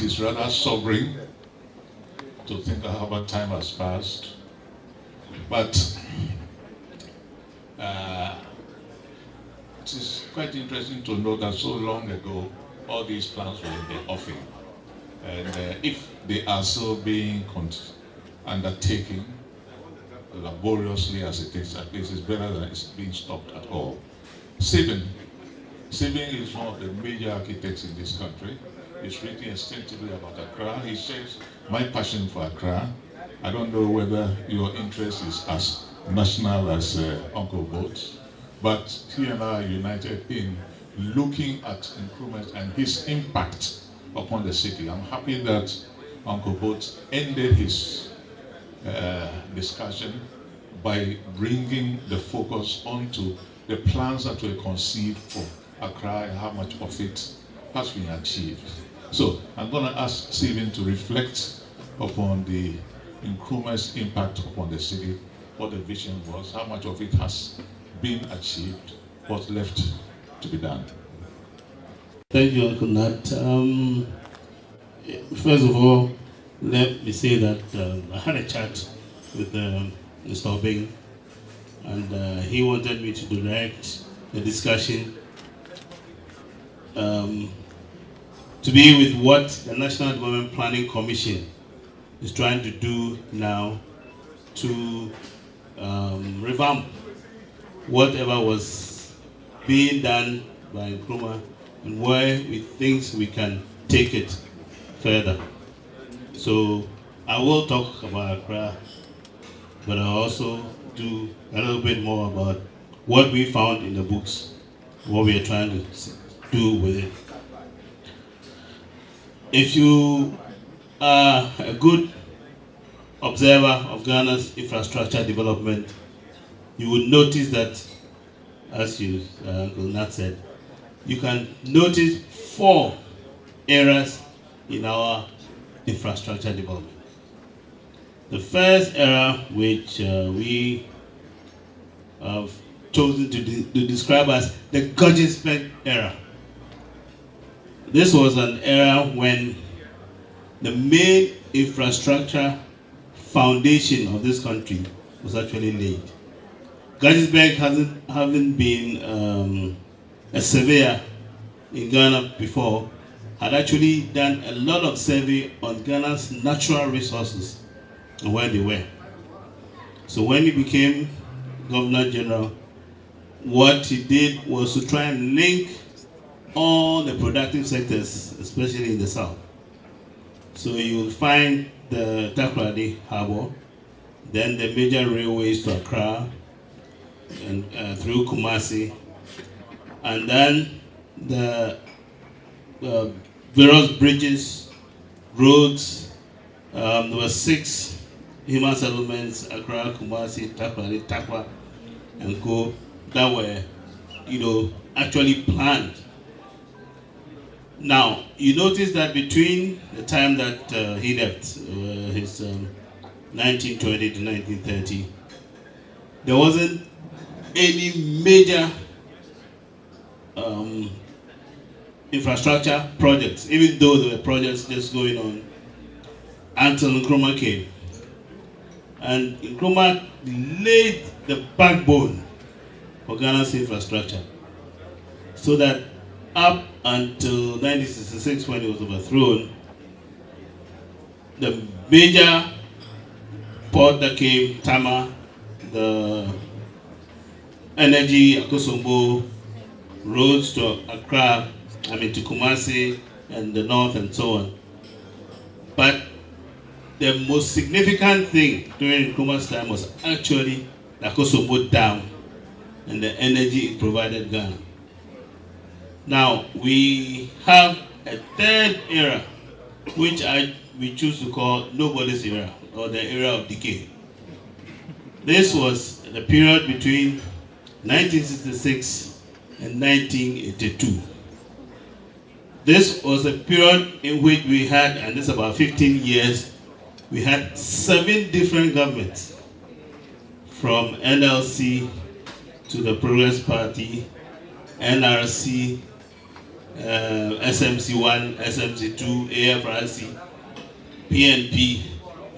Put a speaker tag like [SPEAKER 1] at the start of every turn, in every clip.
[SPEAKER 1] is rather sobering to think how much time has passed. But it is quite interesting to know that so long ago, all these plans were in the offing. And if they are still being undertaken laboriously as it is, at least it's better than it's being stopped at all. Stephen is one of the major architects in this country. He's written extensively about Accra. He says, my passion for Accra, I don't know whether your interest is as national as Uncle Boat, but he and I are united in looking at Nkrumah and his impact upon the city. I'm happy that Uncle Boat ended his discussion by bringing the focus onto the plans that were conceived for Accra and how much of it has been achieved. So I'm going to ask Stephen to reflect upon the Nkrumah's impact upon the city, what the vision was, how much of it has been achieved, what's left to be done.
[SPEAKER 2] Thank you, Uncle Nat. First of all, let me say that I had a chat with Mr. Boateng, and he wanted me to direct the discussion to be with what the National Development Planning Commission is trying to do now to revamp whatever was being done by Nkrumah and where we think we can take it further. So I will talk about Accra, but I'll also do a little bit more about what we found in the books, what we are trying to do with it. If you are a good observer of Ghana's infrastructure development, you would notice that, as Uncle Nat said, you can notice 4 eras in our infrastructure development. The first era, which we have chosen to describe as the Osagyefo era. This was an era when the main infrastructure foundation of this country was actually laid. Osagyefo having been a surveyor in Ghana before, had actually done a lot of survey on Ghana's natural resources and where they were. So when he became Governor General, what he did was to try and link all the productive sectors, especially in the south. So you'll find the Takoradi Harbour, then the major railways to Accra and through Kumasi, and then the various bridges, roads. There were 6 human settlements: Accra, Kumasi, Takoradi, Takwa, and Ko, that were, actually planned. Now, you notice that between the time that he left, his 1920 to 1930, there wasn't any major infrastructure projects, even though there were projects just going on until Nkrumah came. And Nkrumah laid the backbone for Ghana's infrastructure, so that up until 1966, when he was overthrown, the major port that came, Tama, the energy, Akuffo, roads to Accra, to Kumasi and the north and so on. But the most significant thing during Nkrumah's time was actually the Akuffo Dam and the energy it provided Ghana. Now, we have a third era, which we choose to call nobody's era, or the era of decay. This was the period between 1966 and 1982. This was a period in which we had, and this is about 15 years, we had 7 different governments, from NLC to the Progress Party, NRC, SMC1, SMC2, AFRC, PNP,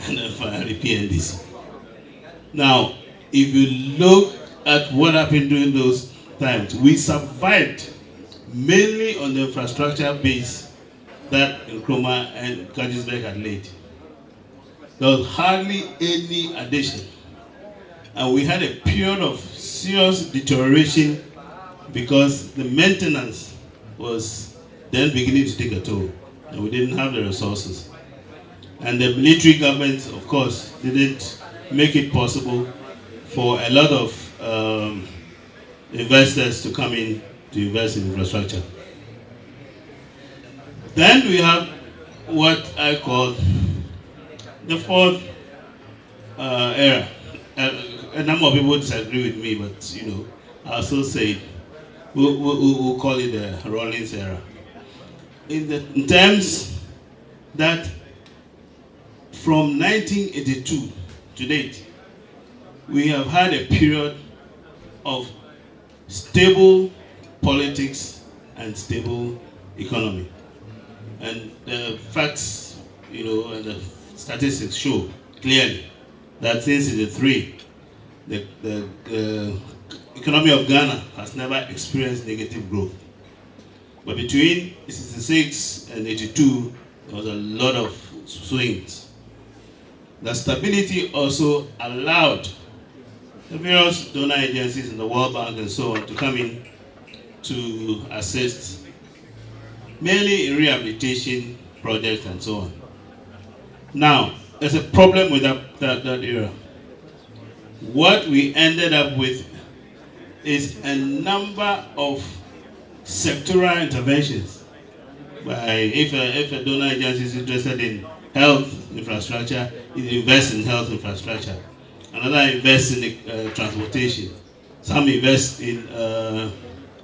[SPEAKER 2] and then finally PNDC. Now, if you look at what happened during those times, we survived mainly on the infrastructure base that Nkrumah and Kajisberg had laid. There was hardly any addition. And we had a period of serious deterioration because the maintenance was then beginning to take a toll, and we didn't have the resources. And the military government, of course, didn't make it possible for a lot of investors to come in to invest in infrastructure. Then we have what I call the fourth era. A number of people disagree with me, but you know, I'll still say it. We'll call it the Rawlings era. In terms that from 1982 to date, we have had a period of stable politics and stable economy. And the facts, you know, and the statistics show clearly that since '83, the economy of Ghana has never experienced negative growth. But between '66 and '82, there was a lot of swings. The stability also allowed the various donor agencies in the World Bank and so on to come in to assist, mainly in rehabilitation projects and so on. Now, there's a problem with that era. What we ended up with is a number of sectoral interventions. If a donor agency is interested in health infrastructure, it invests in health infrastructure. Another invests in transportation. Some invest in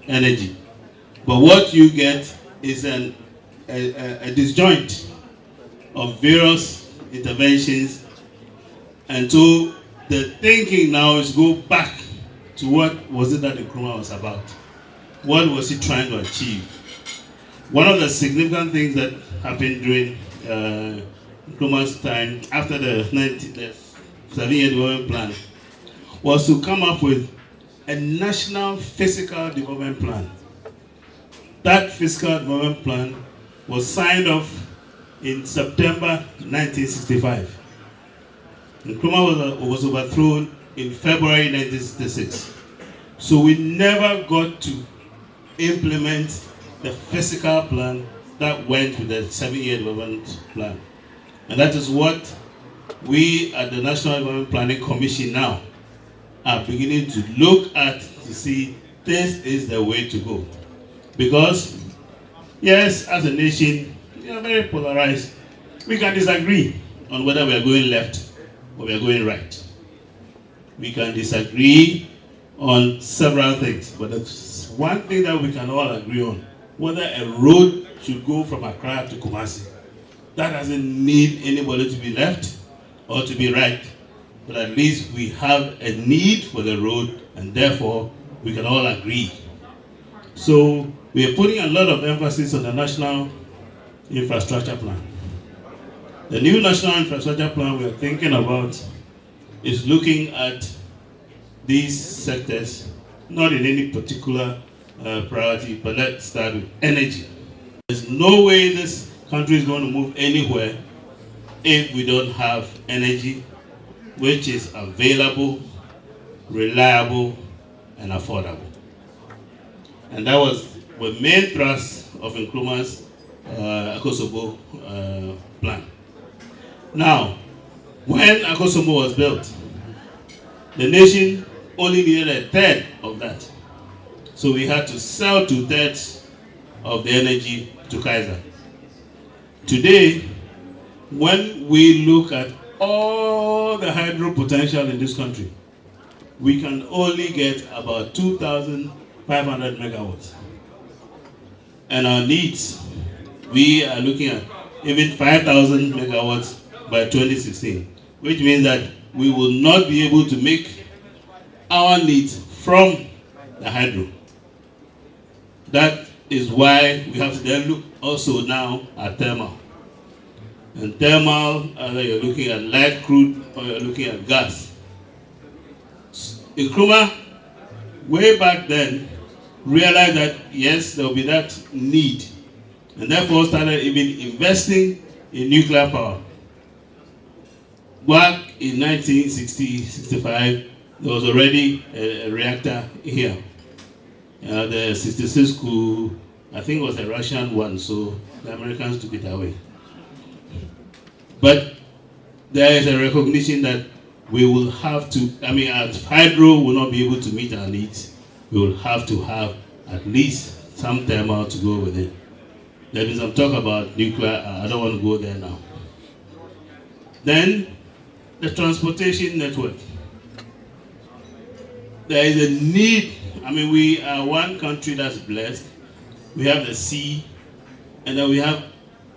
[SPEAKER 2] energy. But what you get is a disjoint of various interventions. And so the thinking now is go back to what was it that Nkrumah was about. What was he trying to achieve? One of the significant things that happened during Nkrumah's time after the 7-year development plan was to come up with a national physical development plan. That physical development plan was signed off in September 1965. Nkrumah was overthrown in February 1966. So we never got to implement the physical plan that went with the 7-year development plan. And that is what we at the National Development Planning Commission now are beginning to look at to see this is the way to go. Because, yes, as a nation, we are very polarized. We can disagree on whether we are going left or we are going right. We can disagree on several things, but there's one thing that we can all agree on, whether a road should go from Accra to Kumasi. That doesn't need anybody to be left or to be right, but at least we have a need for the road, and therefore we can all agree. So we are putting a lot of emphasis on the National Infrastructure Plan. The new National Infrastructure Plan we are thinking about is looking at these sectors, not in any particular priority, but let's start with energy. There's no way this country is going to move anywhere if we don't have energy which is available, reliable, and affordable. And that was the main thrust of Nkrumah's Akuffo plan. Now, when Akuffo was built, the nation only needed a third of that. So we had to sell 2/3 of the energy to Kaiser. Today, when we look at all the hydro potential in this country, we can only get about 2,500 megawatts. And our needs, we are looking at even 5,000 megawatts by 2016, which means that we will not be able to make our needs from the hydro. That is why we have to then look also now at thermal. And thermal, either you're looking at light crude or you're looking at gas. Nkrumah, way back then, realized that yes, there will be that need, and therefore started even investing in nuclear power. Back in 1960-65, there was already a reactor here. The 66 Ku, I think it was a Russian one, so the Americans took it away. But there is a recognition that we will have to, hydro will not be able to meet our needs. We will have to have at least some thermal to go with it. There is some talk about nuclear. I don't want to go there now. Then, the transportation network. There is a need. We are one country that's blessed. We have the sea, and then we have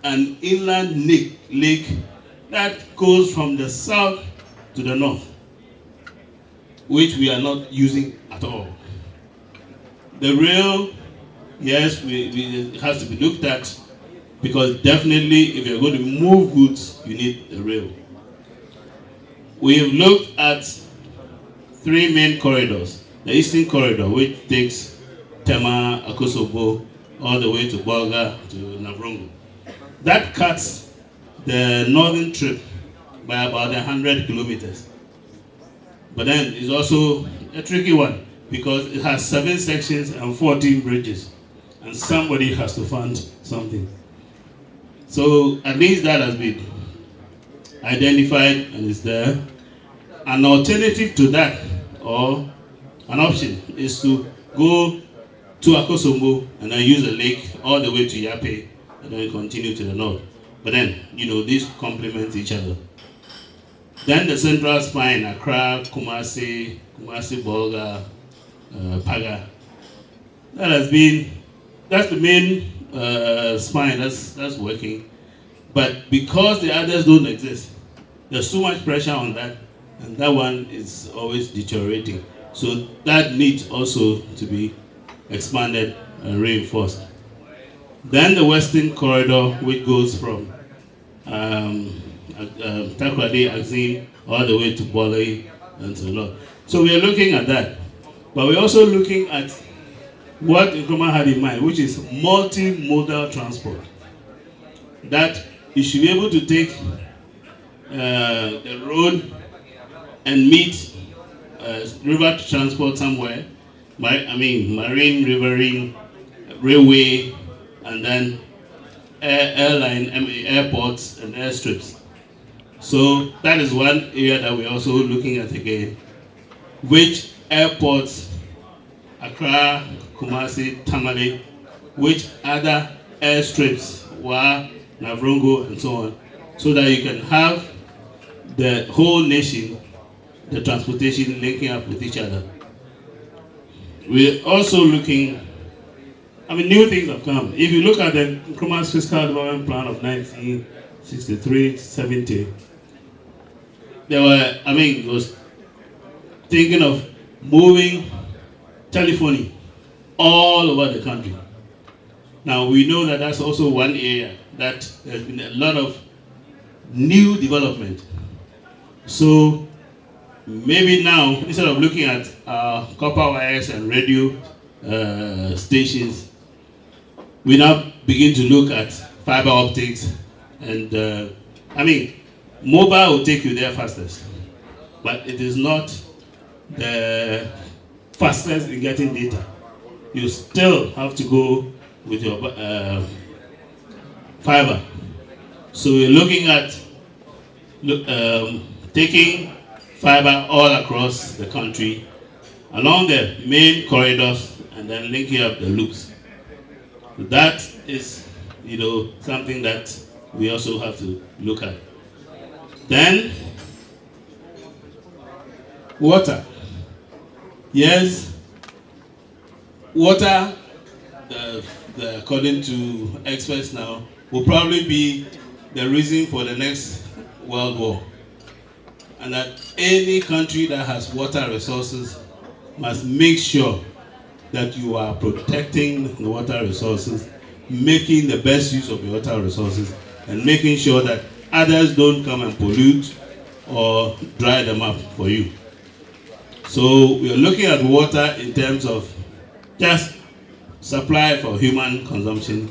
[SPEAKER 2] an inland lake that goes from the south to the north, which we are not using at all. The rail, yes, it has to be looked at, because definitely if you're going to move goods, you need the rail. We have looked at 3 main corridors. The Eastern Corridor, which takes Tema, Akuffo, all the way to Bolga, to Navrongo. That cuts the northern trip by about 100 kilometers. But then it's also a tricky one, because it has 7 sections and 14 bridges, and somebody has to fund something. So at least that has been identified and is there. An alternative to that, or an option, is to go to Akosombo and then use the lake all the way to Yape and then continue to the north. But then, these complement each other. Then the central spine, Accra, Kumasi, Bolga, Paga. That's the main spine that's working. But because the others don't exist, there's so much pressure on that, and that one is always deteriorating. So that needs also to be expanded and reinforced. Then the Western Corridor, which goes from Takoradi, Axim, all the way to Bole and to the north. So we are looking at that. But we're also looking at what Nkrumah had in mind, which is multimodal transport. That you should be able to take the road and meet river transport somewhere, marine, riverine, railway, and then airports and airstrips. So that is one area that we're also looking at again. Which airports, Accra, Kumasi, Tamale, which other airstrips, Wa, Navrongo, and so on, so that you can have the whole nation, the transportation linking up with each other. We're also looking, new things have come. If you look at the Nkrumah's fiscal development plan of 1963-70, it was thinking of moving telephony all over the country. Now we know that that's also one area that there's been a lot of new development. So maybe now, instead of looking at copper wires and radio stations, we now begin to look at fiber optics, and mobile will take you there fastest, but it is not the fastest in getting data. You still have to go with your fiber. So we're looking at taking fiber all across the country along the main corridors and then linking up the loops. That is, something that we also have to look at. Then, water. Yes, water, according to experts now, will probably be the reason for the next World War. And that any country that has water resources must make sure that you are protecting the water resources, making the best use of the water resources, and making sure that others don't come and pollute or dry them up for you. So we are looking at water in terms of just supply for human consumption,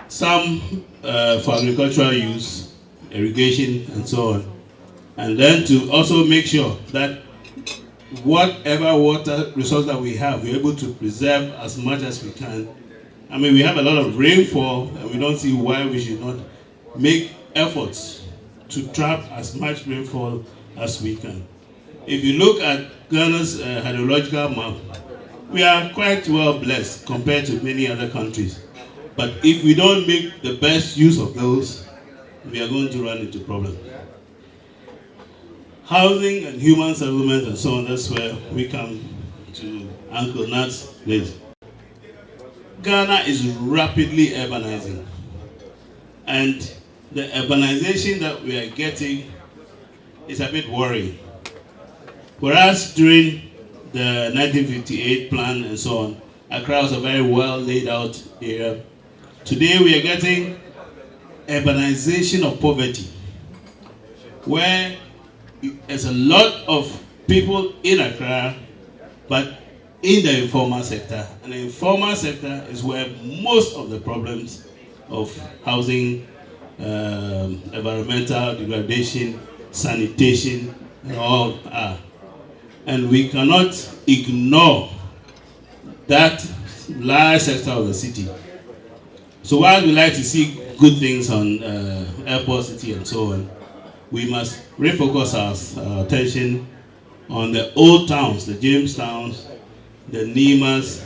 [SPEAKER 2] some for agricultural use, irrigation, and so on. And then to also make sure that whatever water resource that we have, we're able to preserve as much as we can. I mean, we have a lot of rainfall, and we don't see why we should not make efforts to trap as much rainfall as we can. If you look at Ghana's hydrological map, we are quite well blessed compared to many other countries. But if we don't make the best use of those, we are going to run into problems. Housing and human settlements and so on, that's where we come to Uncle Nat's place. Ghana is rapidly urbanizing. And the urbanization that we are getting is a bit worrying. Whereas during the 1958 plan and so on, Accra was a very well laid out area. Today we are getting urbanization of poverty, where there's a lot of people in Accra, but in the informal sector. And the informal sector is where most of the problems of housing, environmental degradation, sanitation, and all are. And we cannot ignore that large sector of the city. So while we like to see good things on Airport City and so on, we must refocus our attention on the old towns, the Jamestowns, the Nimas,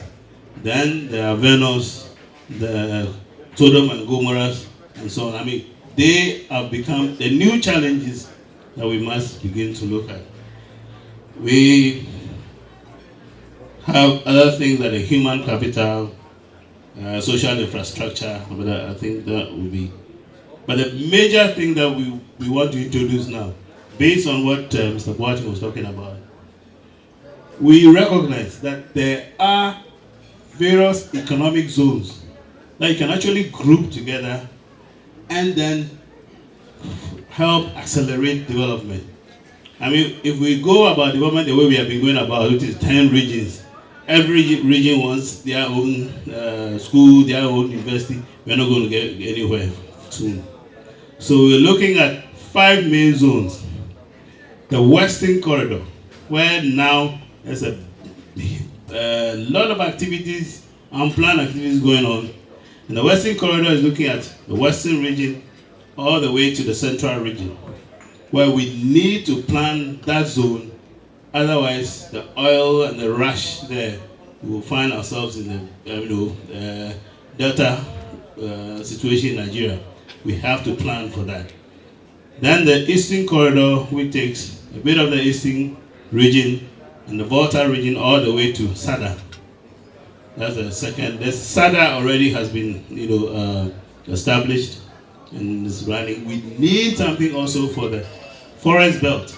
[SPEAKER 2] then the Avenos, the Sodom and Gomorrahs, and so on. I mean, they have become the new challenges that we must begin to look at. We have other things like the human capital, social infrastructure, but I think that will be. But the major thing that we want to introduce now, based on what Mr. Boateng was talking about, we recognize that there are various economic zones that you can actually group together and then help accelerate development. I mean, if we go about development the way we have been going about, which is 10 regions, every region wants their own school, their own university, we're not going to get anywhere soon. So we're looking at 5 main zones. The Western Corridor, where now there's a lot of activities, unplanned activities going on. And the Western Corridor is looking at the Western region all the way to the Central region, where we need to plan that zone. Otherwise, the oil and the rush there, we will find ourselves in the Delta situation in Nigeria. We have to plan for that. Then the Eastern Corridor, which takes a bit of the Eastern region and the Volta region all the way to Sada. That's the second. The Sada already has been, established and is running. We need something also for the forest belt,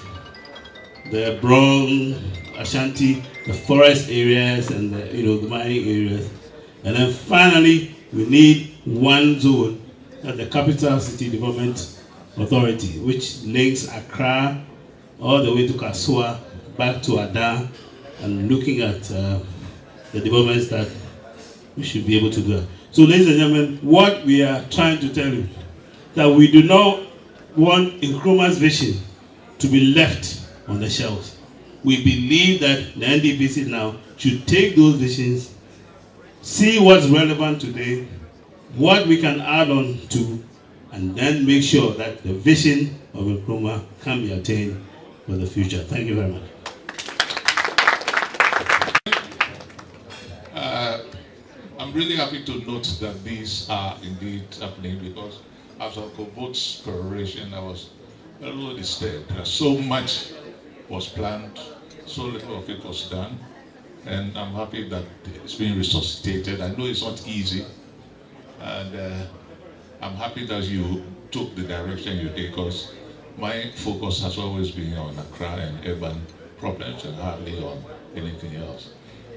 [SPEAKER 2] the Brown, Ashanti, the forest areas, and the mining areas. And then finally, we need one zone at the Capital City Development Authority, which links Accra all the way to Kasua, back to Ada, and looking at the developments that we should be able to do. So, ladies and gentlemen, what we are trying to tell you, that we do not want Nkrumah's vision to be left on the shelves. We believe that the NDPC now should take those visions, see what's relevant today, what we can add on to, and then make sure that the vision of Nkrumah can be attained for the future. Thank you very much.
[SPEAKER 1] I'm really happy to note that these are indeed happening, because after Kobo's peroration, I was a little disturbed. So much was planned, so little of it was done, and I'm happy that it's being resuscitated. I know it's not easy, and I'm happy that you took the direction you did, because my focus has always been on Accra and urban problems and hardly on anything else.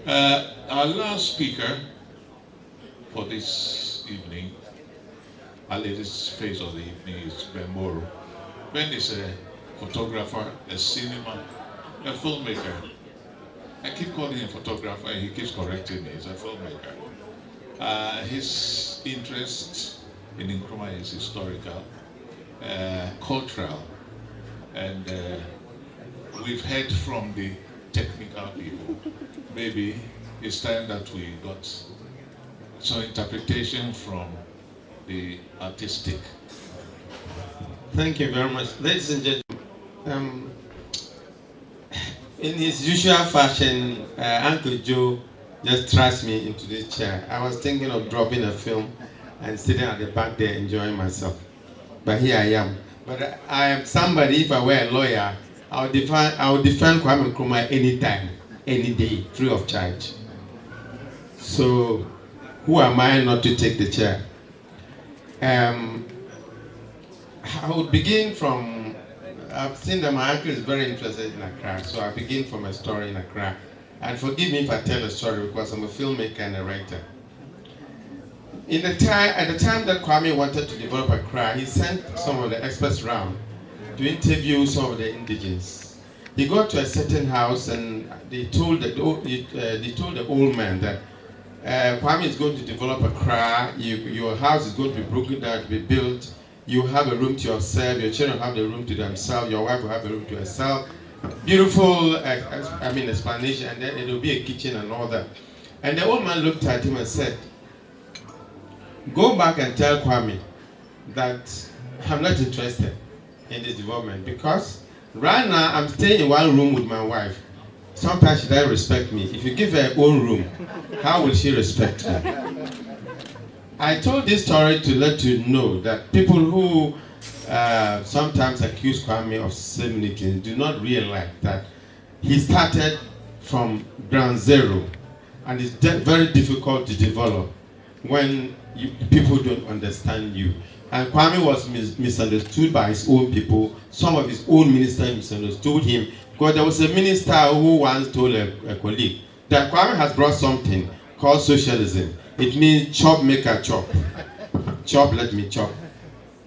[SPEAKER 1] Our last speaker for this evening, our latest phase of the evening, is Ben Imoro. Ben is a photographer, a cinema, a filmmaker. I keep calling him photographer and he keeps correcting me. He's a filmmaker. His interest in Nkrumah is historical, cultural, and we've heard from the technical people. Maybe it's time that we got some interpretation from the artistic.
[SPEAKER 3] Thank you very much. Ladies and gentlemen, in his usual fashion, Uncle Joe just thrust me into this chair. I was thinking of dropping a film and sitting at the back there enjoying myself. But here I am. But I am somebody, if I were a lawyer, I would defend Kwame Nkrumah anytime, any day, free of charge. So, who am I not to take the chair? I would begin from, I've seen that my uncle is very interested in Accra, so I begin from a story in Accra. And forgive me if I tell a story because I'm a filmmaker and a writer. At the time that Kwame wanted to develop Accra, he sent some of the experts around to interview some of the indigents. He got to a certain house and they told the old man that Kwame is going to develop Accra, your house is going to be broken down, to be built, you have a room to yourself, your children have the room to themselves, your wife will have a room to herself. Beautiful explanation, and then it will be a kitchen and all that. And the old man looked at him and said, go back and tell Kwame that I'm not interested in this development because right now I'm staying in one room with my wife. Sometimes she doesn't respect me. If you give her own room, how will she respect me? I told this story to let you know that people who sometimes accuse Kwame of self-negligence do not realize that he started from ground zero and it's very difficult to develop when people don't understand you. And Kwame was misunderstood by his own people. Some of his own ministers misunderstood him because there was a minister who once told a colleague that Kwame has brought something called socialism. It means chop, make a chop. Chop, let me chop.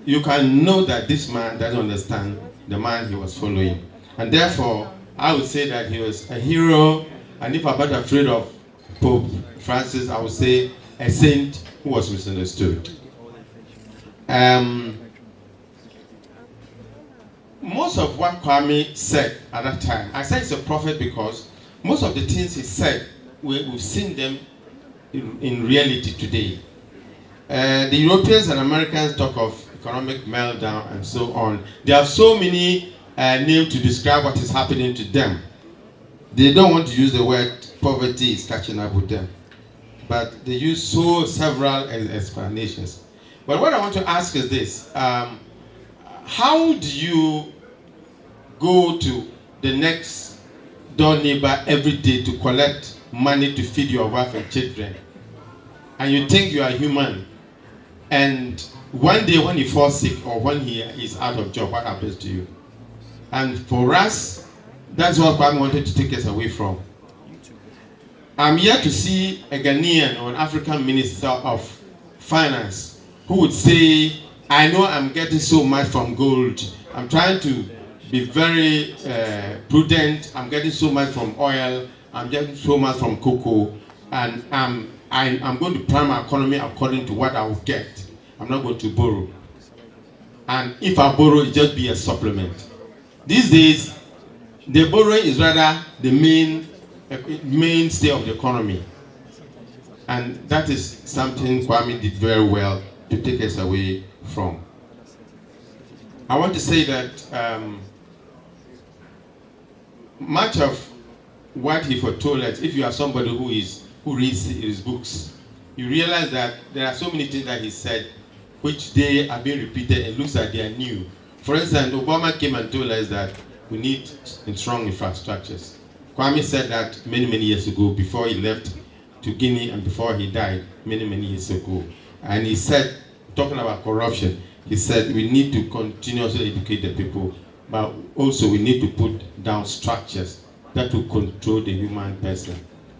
[SPEAKER 3] You can know that this man doesn't understand the man he was following. And therefore, I would say that he was a hero. And if I'm not afraid of Pope Francis, I would say a saint who was misunderstood. Most of what Kwame said at that time, I say he's a prophet because most of the things he said, we've seen them in reality today. The Europeans and Americans talk of economic meltdown and so on. They have so many names to describe what is happening to them. They don't want to use the word poverty is catching up with them. But they use several explanations. But what I want to ask is this. How do you go to the next door neighbor every day to collect money to feed your wife and children? And you think you are human. And one day when he falls sick or when he is out of job, what happens to you? And for us, that's what Kwame wanted to take us away from. I'm here to see a Ghanaian or an African minister of finance who would say, I know I'm getting so much from gold. I'm trying to be very prudent. I'm getting so much from oil. I'm getting so much from cocoa. And I'm going to plan my economy according to what I will get. I'm not going to borrow. And if I borrow, it just be a supplement. These days, the borrowing is rather the mainstay of the economy. And that is something Kwame did very well to take us away from. I want to say that much of what he foretold us, if you are somebody who reads his books, you realize that there are so many things that he said which they are being repeated and looks like they are new. For instance, Obama came and told us that we need strong infrastructures. Kwame said that many years ago before he left to Guinea and before he died many years ago. And he said, talking about corruption, he said we need to continuously educate the people, but also we need to put down structures that will control the human person.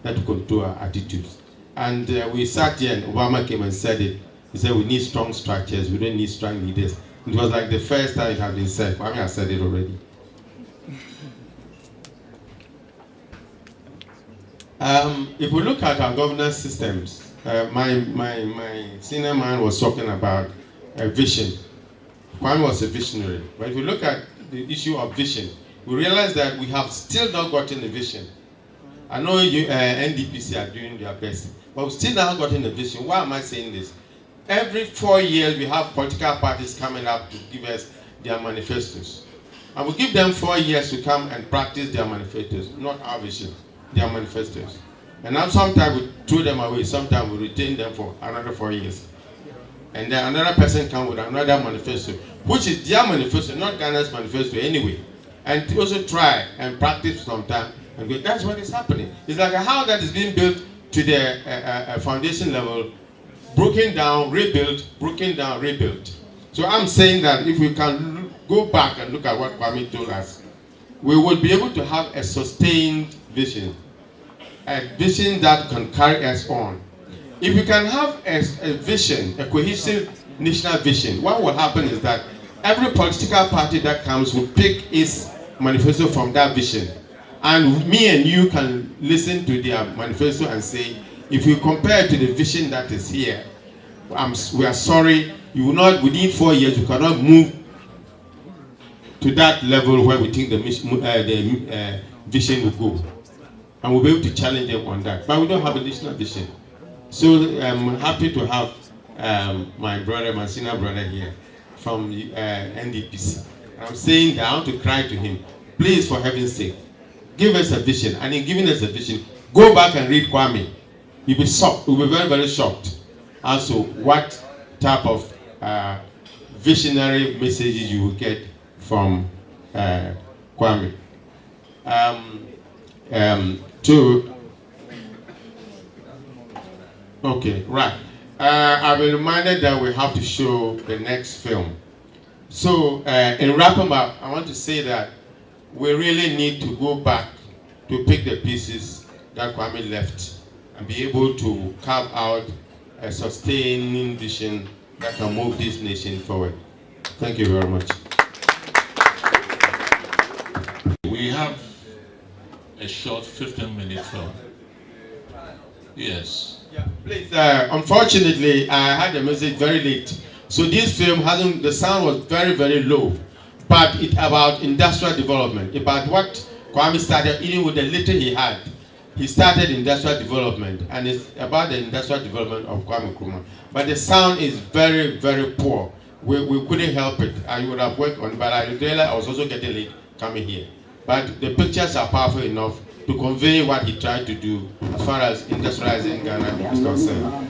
[SPEAKER 3] that will control our attitudes. And we sat here and Obama came and said it. He said we need strong structures, we don't need strong leaders. It was like the first time it had been said. I mean, I said it already. If we look at our governance systems, my senior man was talking about a vision. Kwame was a visionary. But if we look at the issue of vision, we realize that we have still not gotten a vision. I know you, NDPC are doing their best, but we still haven't gotten a vision. Why am I saying this? Every 4 years, we have political parties coming up to give us their manifestos. And we give them 4 years to come and practice their manifestos, not our vision, their manifestos. And now sometimes we throw them away, sometimes we retain them for another 4 years. And then another person comes with another manifesto, which is their manifesto, not Ghana's manifesto anyway. And to also try and practice sometime. And go, that's what is happening. It's like a house that is being built to the foundation level, broken down, rebuilt, broken down, rebuilt. So I'm saying that if we can go back and look at what Kwame told us, we will be able to have a sustained vision, a vision that can carry us on. If we can have a vision, a cohesive national vision, what will happen is that every political party that comes will pick its manifesto from that vision. And me and you can listen to their manifesto and say, if we compare it to the vision that is here, we are sorry, you will not, within 4 years, you cannot move to that level where we think the vision will go. And we'll be able to challenge them on that. But we don't have a national vision. So I'm happy to have my brother, my senior brother here from NDPC. I'm saying that I want to cry to him, please, for heaven's sake, give us a vision. And in giving us a vision, go back and read Kwame. You'll be shocked. You'll be very, very shocked as to what type of visionary messages you will get from Kwame. Okay, right. I've been reminded that we have to show the next film. So, in wrapping up, I want to say that we really need to go back to pick the pieces that Kwame left and be able to carve out a sustaining vision that can move this nation forward. Thank you very much.
[SPEAKER 1] We have a short 15-minute film. Yes.
[SPEAKER 3] Yeah, please. Unfortunately, I had the message very late. So this film hasn't, the sound was very, very low. But it's about industrial development, about what Kwame started, even with the little he had. He started industrial development, and it's about the industrial development of Kwame Nkrumah. But the sound is very, very poor. We couldn't help it. I would have worked on it, but I realized I was also getting late coming here. But the pictures are powerful enough to convey what he tried to do as far as industrializing Ghana is concerned.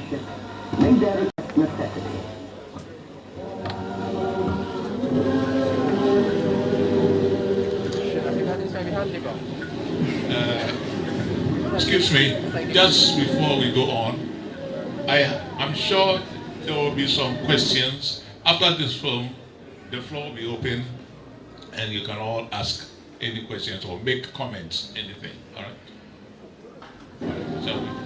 [SPEAKER 1] Excuse me, just before we go on, I'm sure there will be some questions. After this film, the floor will be open and you can all ask any questions or make comments, anything. All right? Shall we?